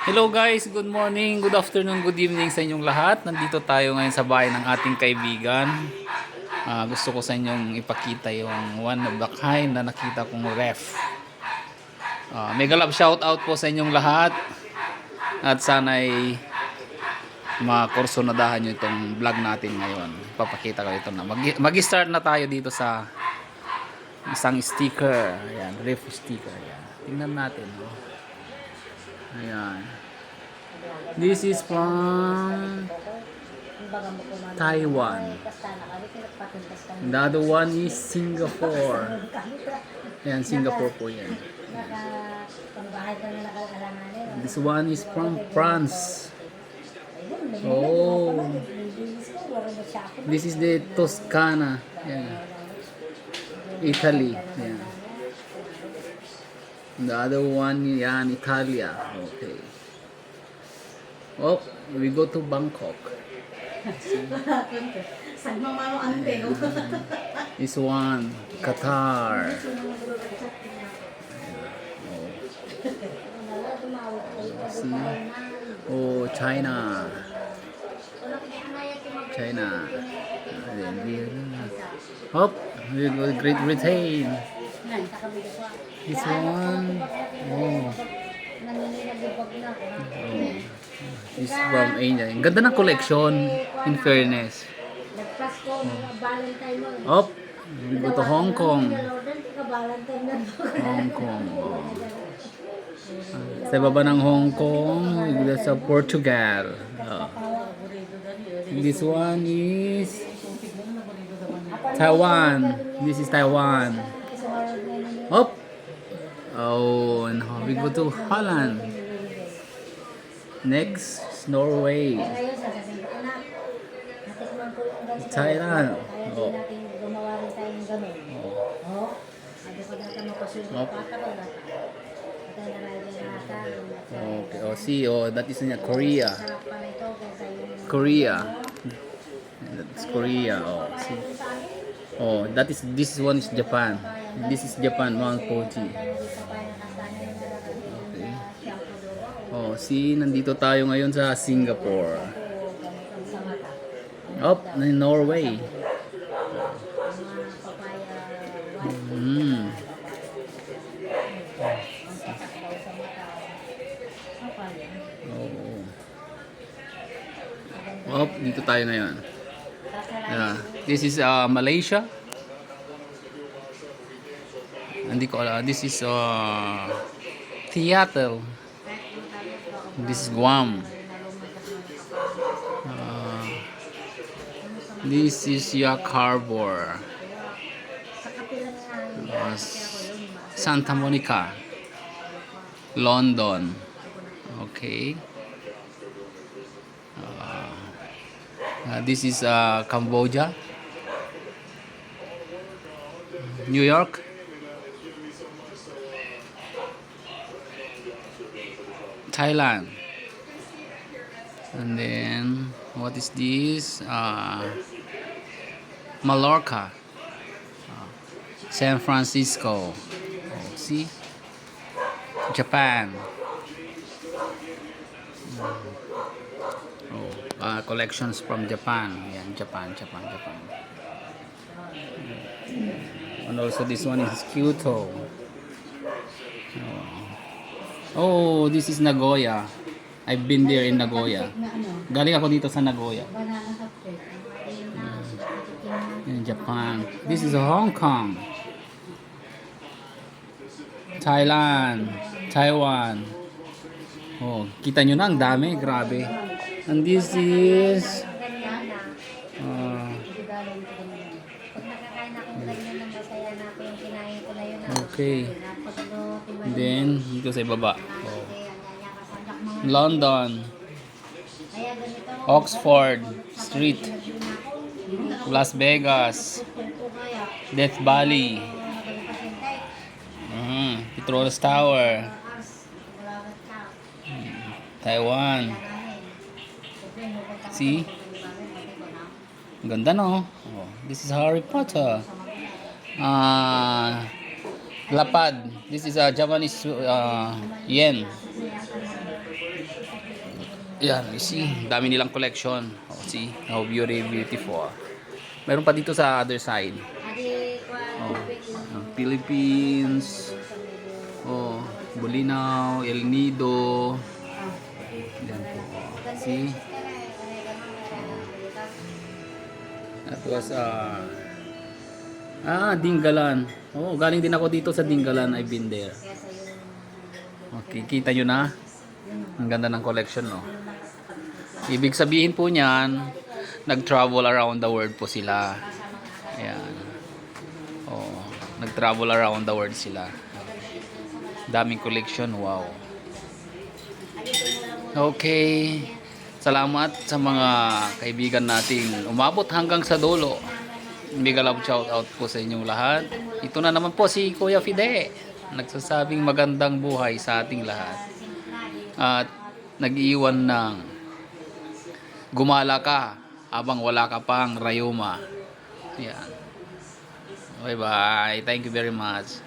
Hello guys, good morning, good afternoon, good evening sa inyong lahat. Nandito tayo ngayon sa bahay ng ating kaibigan. Gusto ko sa inyong ipakita yung one of the kind na nakita kong ref. Mega love shout out po sa inyong lahat. At sana'y makursunadahan nyo itong vlog natin ngayon. Papakita ko ito na. Mag-start na tayo dito sa isang sticker. Ayan, ref sticker. Ayan. Tingnan natin. Ayan. This is from Taiwan. The other one is Singapore. Ayan, Singapore po yan. This one is from France. Oh. This is the Toscana. Ayan. Italy. Ayan. The other one, yan, Italia. Okay. Oh, we go to Bangkok. This one, Qatar. See? Oh, China. China. Hop, we go to Great Britain. This one. Oh. This from Asia. Ang ganda ng collection, in fairness. Up, we go to Hong Kong. Hong Kong. Sa baba ng Hong Kong, we go sa Portugal. This one is Taiwan. This is Taiwan. Up. Oh, and we go to Holland. Next, Norway. Thailand. Oh. Okay, oh, see, oh, that is in Korea. Korea. That's Korea. Oh, see. Oh, this one is Japan. This is Japan, Mount Fuji. Okay. Oh, see, nandito tayo ngayon sa Singapore. Oh, Norway. Oh, dito tayo ngayon. This is Malaysia. Hindi ko alam. This is Seattle. This is Guam. This is Yak Harbor. Santa Monica. London. Okay. This is Cambodia. New York. Thailand. And then what is this? Mallorca. San Francisco. Oh, see? Japan. Collections from Japan. Yan, Japan. And also this one is Kyoto. Oh, this is Nagoya. I've been there in Nagoya. Galing ako dito sa Nagoya. In Japan. This is Hong Kong. Thailand. Taiwan. Oh, kita nyo na, ang dami. Grabe. And this is okay. And then dito sa ibaba. Oh. London. Oxford Street. Las Vegas. Death Valley. Petronas Tower. Taiwan. See? Ganda, no? Oh, this is Harry Potter. Lapad. This is a Japanese yen. Yan, you see, dami nilang collection. Oh, see, how beautiful. Meron pa dito sa other side. Oh, ang Philippines. Oh, Bulinaw, El Nido. Yan po. See? That was Dingalan. Oh, galing din ako dito sa Dingalan. I've been there. Okay, kita nyo na. Ang ganda ng collection, no? Ibig sabihin po niyan, nag-travel around the world po sila. Ayan. Oh, nag-travel around the world sila. Daming collection, wow. Okay. Salamat sa mga kaibigan nating umabot hanggang sa dulo. Mega love shout out po sa inyong lahat. Ito na naman po si Kuya Fide, nagsasabing magandang buhay sa ating lahat. At nag-iwan ng gumala ka habang wala ka pang rayuma. Yan. Bye bye. Thank you very much.